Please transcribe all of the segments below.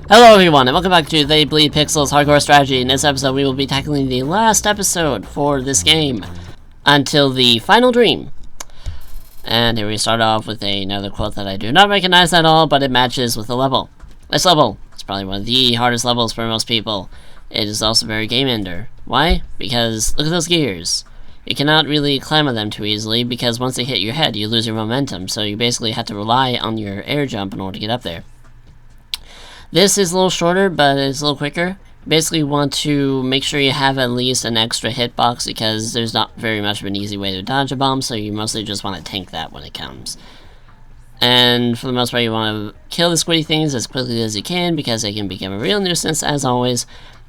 Hello everyone, and welcome back to They Bleed Pixels Hardcore Strategy. In this episode, we will be tackling the last episode for this game, until the final dream. And here we start off with another quote that I do not recognize at all, but it matches with the level. This level is probably one of the hardest levels for most people. It is also very game ender. Why? Because look at those gears. You cannot really climb on them too easily, because once they hit your head, you lose your momentum, so you basically have to rely on your air jump in order to get up there. This is a little shorter, but it's a little quicker. Basically, you want to make sure you have at least an extra hitbox because there's not very much of an easy way to dodge a bomb, so you mostly just want to tank that when it comes. And for the most part, you want to kill the squiddy things as quickly as you can because they can become a real nuisance, as always.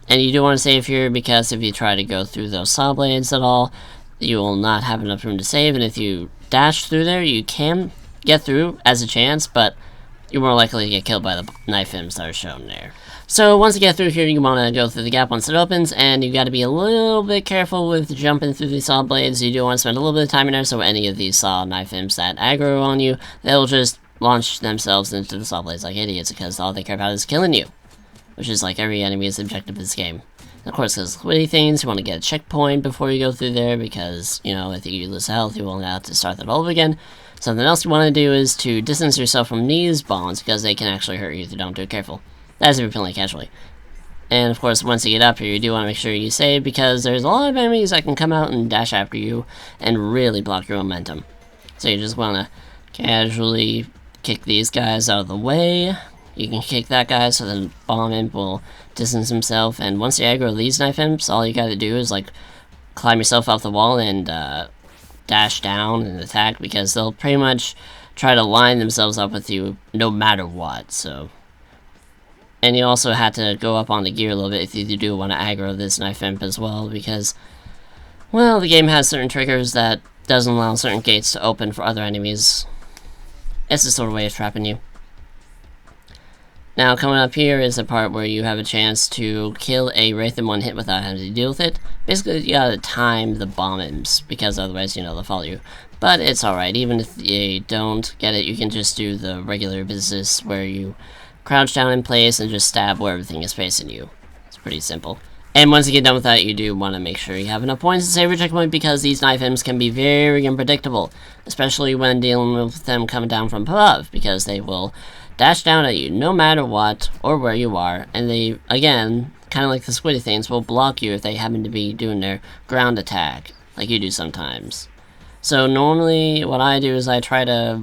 And you do want to save here because if you try to go through those saw blades at all, you will not have enough room to save. And if you dash through there, you can get through as a chance, but you're more likely to get killed by the knife imps that are shown there. So once you get through here, you want to go through the gap once it opens, and you got to be a little bit careful with jumping through these saw blades. You do want to spend a little bit of time in there, so any of these saw knife imps that aggro on you, they'll just launch themselves into the saw blades like idiots, because all they care about is killing you, which is like every enemy's objective in this game. And of course, those squiddy things, you want to get a checkpoint before you go through there, because, you know, if you lose health, you will have to start that all over again. Something else you want to do is to distance yourself from these bombs, because they can actually hurt you if you don't do it careful. That's if you're playing casually. And of course, once you get up here, you do want to make sure you save, because there's a lot of enemies that can come out and dash after you and really block your momentum. So you just want to casually kick these guys out of the way. You can kick that guy so the bomb imp will distance himself, and once you aggro these knife imps, all you gotta do is like climb yourself off the wall and dash down and attack, because they'll pretty much try to line themselves up with you no matter what. So, and you also have to go up on the gear a little bit if you do want to aggro this knife imp as well, because, well, the game has certain triggers that doesn't allow certain gates to open for other enemies. It's a sort of way of trapping you. Now, coming up here is the part where you have a chance to kill a Wraith in one hit without having to deal with it. Basically, you gotta time the bomb imps, because otherwise, you know, they'll follow you. But it's alright, even if you don't get it, you can just do the regular business where you crouch down in place and just stab where everything is facing you. It's pretty simple. And once you get done with that, you do want to make sure you have enough points to save your checkpoint, because these knife imps can be very unpredictable, especially when dealing with them coming down from above, because they will dash down at you no matter what or where you are, and they, again, kind of like the squiddy things, will block you if they happen to be doing their ground attack, like you do sometimes. So normally what I do is I try to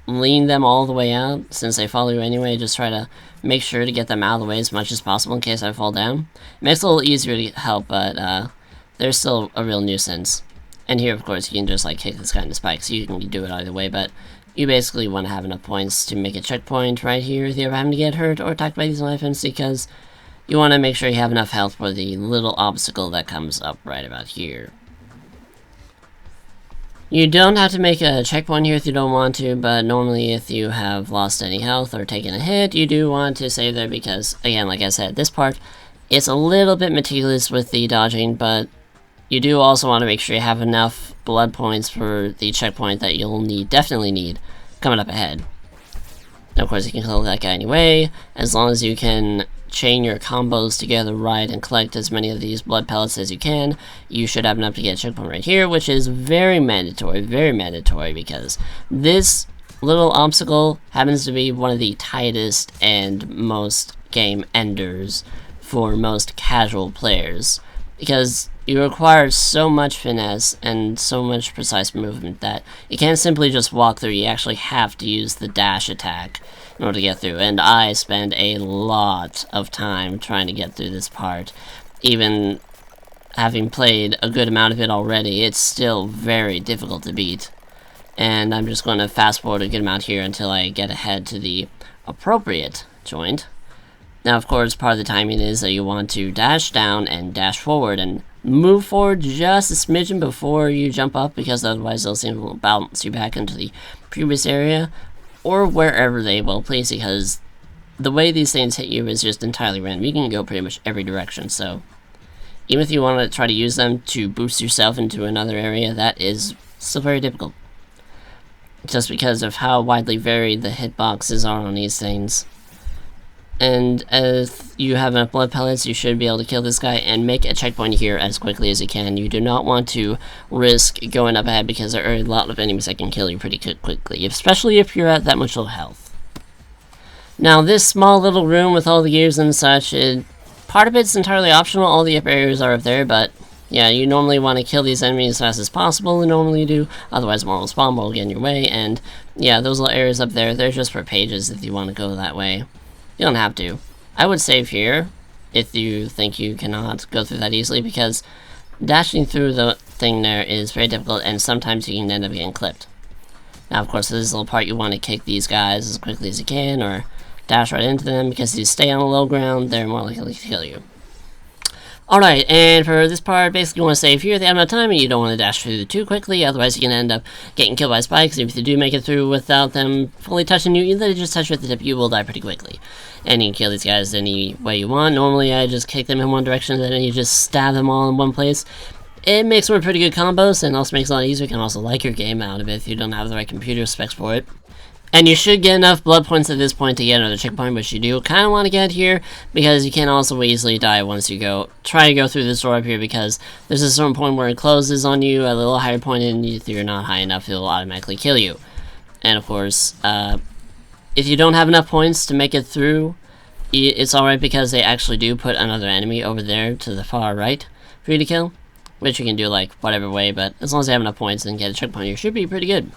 lean them all the way out, since they follow you anyway. Just try to make sure to get them out of the way as much as possible in case I fall down. It makes it a little easier to help, but they're still a real nuisance. And here, of course, you can just like kick this guy in the spikes. You can do it either way, but you basically want to have enough points to make a checkpoint right here if you're having to get hurt or attacked by these knife imps, because you want to make sure you have enough health for the little obstacle that comes up right about here. You don't have to make a checkpoint here if you don't want to, but normally if you have lost any health or taken a hit, you do want to save there, because, again, like I said, this part, it's a little bit meticulous with the dodging, but you do also want to make sure you have enough blood points for the checkpoint that you'll definitely need, coming up ahead. Now, of course, you can kill that guy anyway, as long as you can chain your combos together right and collect as many of these blood pellets as you can. You should have enough to get a checkpoint right here, which is very mandatory, because this little obstacle happens to be one of the tightest and most game enders for most casual players, because you require so much finesse and so much precise movement that you can't simply just walk through. You actually have to use the dash attack in order to get through, and I spend a lot of time trying to get through this part. Even having played a good amount of it already, it's still very difficult to beat. And I'm just going to fast forward a good amount here until I get ahead to the appropriate joint. Now, of course, part of the timing is that you want to dash down and dash forward and move forward just a smidgen before you jump up, because otherwise they'll seem to bounce you back into the previous area or wherever they will please, because the way these things hit you is just entirely random. You can go pretty much every direction, so even if you want to try to use them to boost yourself into another area, that is still very difficult, just because of how widely varied the hitboxes are on these things. And if you have enough blood pellets, you should be able to kill this guy and make a checkpoint here as quickly as you can. You do not want to risk going up ahead because there are a lot of enemies that can kill you pretty quickly, especially if you're at that much low health. Now, this small little room with all the gears and such, part of it's entirely optional. All the upper areas are up there, but yeah, you normally want to kill these enemies as fast as possible, you normally do, otherwise more will spawn, more will get in your way, and yeah, those little areas up there, they're just for pages if you want to go that way. You don't have to. I would save here if you think you cannot go through that easily, because dashing through the thing there is very difficult, and sometimes you can end up getting clipped. Now, of course, this little part you want to kick these guys as quickly as you can, or dash right into them, because if you stay on the low ground, they're more likely to kill you. Alright, and for this part, basically you want to save here at the end of time, and you don't want to dash through too quickly, otherwise you can end up getting killed by spikes. If you do make it through without them fully touching you, even though they just touch you at the tip, you will die pretty quickly. And you can kill these guys any way you want. Normally I just kick them in one direction, then you just stab them all in one place. It makes for pretty good combos, and also makes it a lot easier. You can also like your game out of it if you don't have the right computer specs for it. And you should get enough blood points at this point to get another checkpoint, which you do kind of want to get here, because you can also easily die once you try to go through this door up here, because there's a certain point where it closes on you at a little higher point, and if you're not high enough, it'll automatically kill you. And of course, if you don't have enough points to make it through, it's alright, because they actually do put another enemy over there to the far right for you to kill, which you can do like whatever way, but as long as you have enough points and get a checkpoint, you should be pretty good.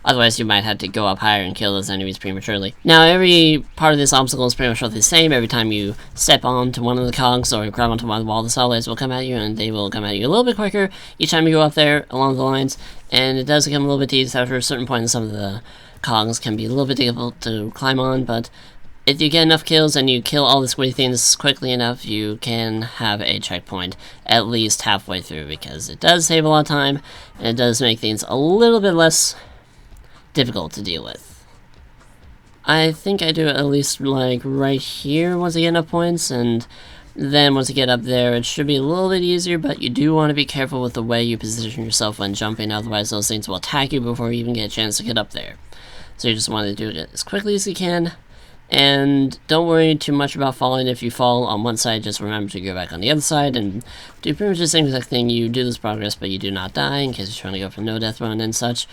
Otherwise, you might have to go up higher and kill those enemies prematurely. Now, every part of this obstacle is pretty much the same. Every time you step onto one of the cogs or grab onto one of the wall, the solids will come at you, and they will come at you a little bit quicker each time you go up there along the lines. And it does become a little bit tedious after a certain point, and some of the cogs can be a little bit difficult to climb on, but if you get enough kills and you kill all the squiddy things quickly enough, you can have a checkpoint at least halfway through, because it does save a lot of time, and it does make things a little bit less difficult to deal with. I think I do it at least like right here once I get enough points, and then once you get up there it should be a little bit easier, but you do want to be careful with the way you position yourself when jumping, otherwise those things will attack you before you even get a chance to get up there. So you just want to do it as quickly as you can, and don't worry too much about falling. If you fall on one side, just remember to go back on the other side and do pretty much the same exact thing. You do this progress, but you do not die, in case you're trying to go for no death run and such.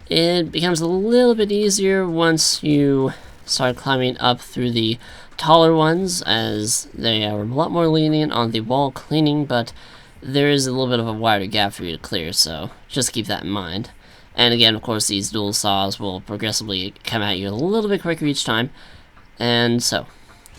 It becomes a little bit easier once you start climbing up through the taller ones, as they are a lot more lenient on the wall cleaning, but there is a little bit of a wider gap for you to clear, so just keep that in mind. And again, of course, these dual saws will progressively come at you a little bit quicker each time. And so,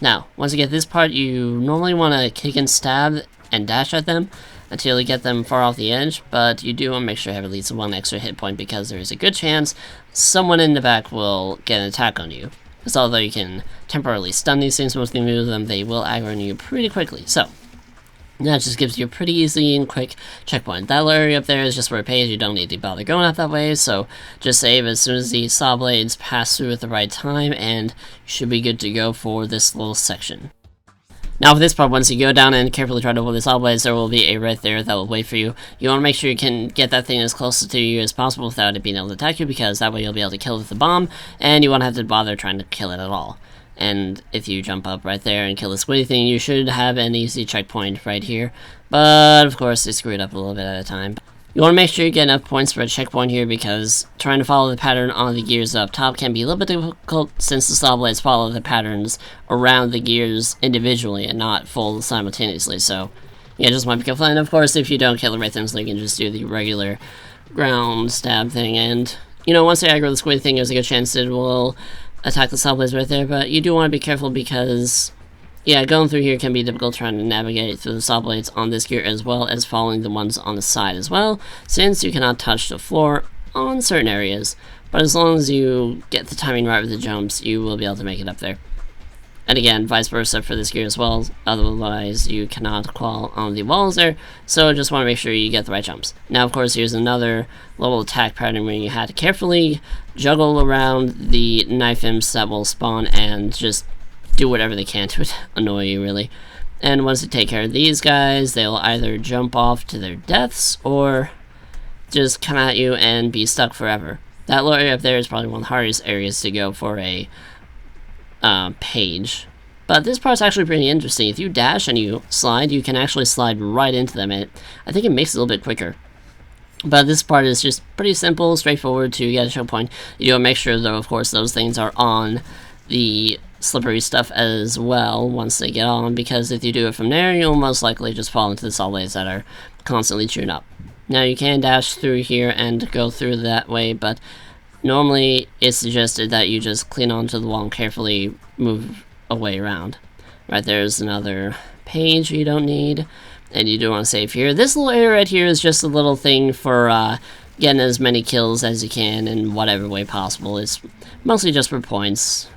now, once you get this part, you normally want to kick and stab and dash at them until you get them far off the edge, but you do want to make sure you have at least one extra hit point, because there is a good chance someone in the back will get an attack on you. Because although you can temporarily stun these things once you move them, they will aggro on you pretty quickly. So that just gives you a pretty easy and quick checkpoint. That little area up there is just where it pays. You don't need to bother going up that way, so just save as soon as the saw blades pass through at the right time, and you should be good to go for this little section. Now for this part, once you go down and carefully try to avoid the saw blades, there will be a right there that will wait for you. You want to make sure you can get that thing as close to you as possible without it being able to attack you, because that way you'll be able to kill it with the bomb, and you won't have to bother trying to kill it at all. And if you jump up right there and kill the squiddy thing, you should have an easy checkpoint right here. But of course, they screw it up a little bit at a time. You want to make sure you get enough points for a checkpoint here, because trying to follow the pattern on the gears up top can be a little bit difficult, since the saw blades follow the patterns around the gears individually and not full simultaneously. So yeah, just want to be careful. And of course, if you don't kill the right things, you can just do the regular ground stab thing. And you know, once they aggro the squid thing, there's a good chance it will attack the saw blades right there. But you do want to be careful, because yeah, going through here can be difficult, trying to navigate through the saw blades on this gear, as well as following the ones on the side as well, since you cannot touch the floor on certain areas. But as long as you get the timing right with the jumps, you will be able to make it up there. And again, vice versa for this gear as well, otherwise you cannot crawl on the walls there, so just want to make sure you get the right jumps. Now of course, here's another little attack pattern where you have to carefully juggle around the knife imps that will spawn, and just do whatever they can to annoy you, really. And once you take care of these guys, they'll either jump off to their deaths, or just come at you and be stuck forever. That little area up there is probably one of the hardest areas to go for a page. But this part's actually pretty interesting. If you dash and you slide, you can actually slide right into them. I think it makes it a little bit quicker. But this part is just pretty simple, straightforward to get a choke point. You gotta make sure, though, of course, those things are on the slippery stuff as well once they get on, because if you do it from there, you'll most likely just fall into the saw blades that are constantly chewing up. Now, you can dash through here and go through that way, but normally it's suggested that you just clean onto the wall and carefully move away around. Right, there's another page you don't need. And you do want to save here. This little area right here is just a little thing for getting as many kills as you can in whatever way possible. It's mostly just for points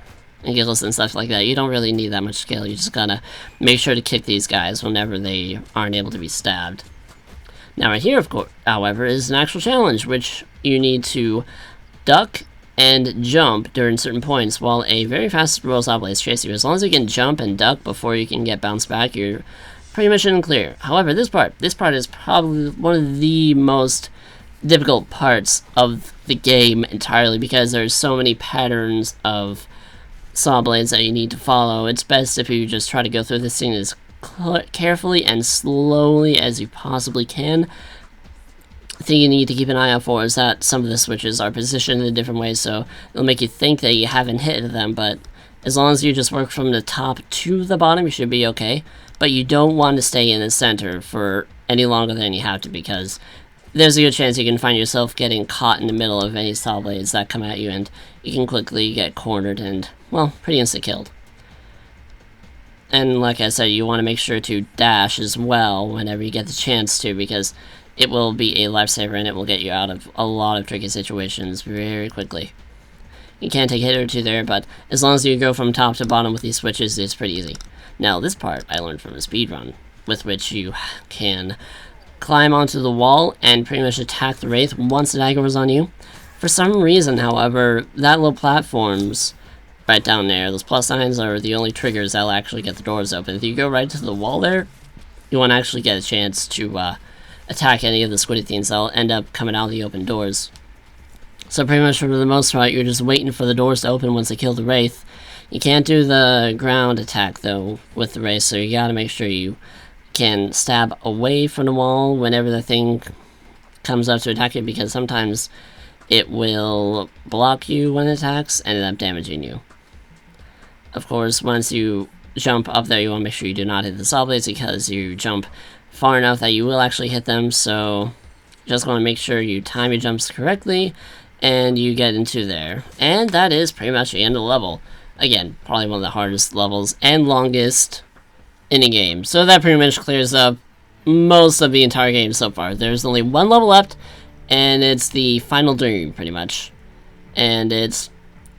and kills and stuff like that. You don't really need that much skill. You just gotta make sure to kick these guys whenever they aren't able to be stabbed. Now right here, of course, however, is an actual challenge, which you need to duck and jump during certain points while a very fast roll saw blade chases you. As long as you can jump and duck before you can get bounced back, you're pretty much in the clear. However, this part is probably one of the most difficult parts of the game entirely, because there's so many patterns of saw blades that you need to follow. It's best if you just try to go through this thing as carefully and slowly as you possibly can. The thing you need to keep an eye out for is that some of the switches are positioned in different ways, so it'll make you think that you haven't hit them, but as long as you just work from the top to the bottom, you should be okay. But you don't want to stay in the center for any longer than you have to, because there's a good chance you can find yourself getting caught in the middle of any saw blades that come at you, and you can quickly get cornered and, well, pretty insta-killed. And like I said, you want to make sure to dash as well whenever you get the chance to, because it will be a lifesaver and it will get you out of a lot of tricky situations very quickly. You can take a hit or two there, but as long as you go from top to bottom with these switches, it's pretty easy. Now, this part I learned from a speedrun, with which you can climb onto the wall and pretty much attack the Wraith once the dagger was on you. For some reason, however, that little platforms right down there, those plus signs, are the only triggers that'll actually get the doors open. If you go right to the wall there, you won't actually get a chance to attack any of the squiddy things that'll end up coming out of the open doors. So pretty much for the most part, you're just waiting for the doors to open once they kill the Wraith. You can't do the ground attack, though, with the Wraith, so you gotta make sure you can stab away from the wall whenever the thing comes up to attack you, because sometimes it will block you when it attacks and end up damaging you. Of course, once you jump up there, you want to make sure you do not hit the saw blades, because you jump far enough that you will actually hit them, so just want to make sure you time your jumps correctly and you get into there. And that is pretty much the end of the level. Again, probably one of the hardest levels and longest in the game. So that pretty much clears up most of the entire game so far. There's only one level left, and it's the final dream, pretty much. And it's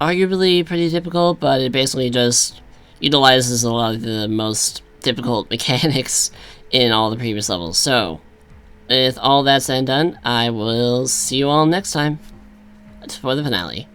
arguably pretty difficult, but it basically just utilizes a lot of the most difficult mechanics in all the previous levels. So, with all that said and done, I will see you all next time for the finale.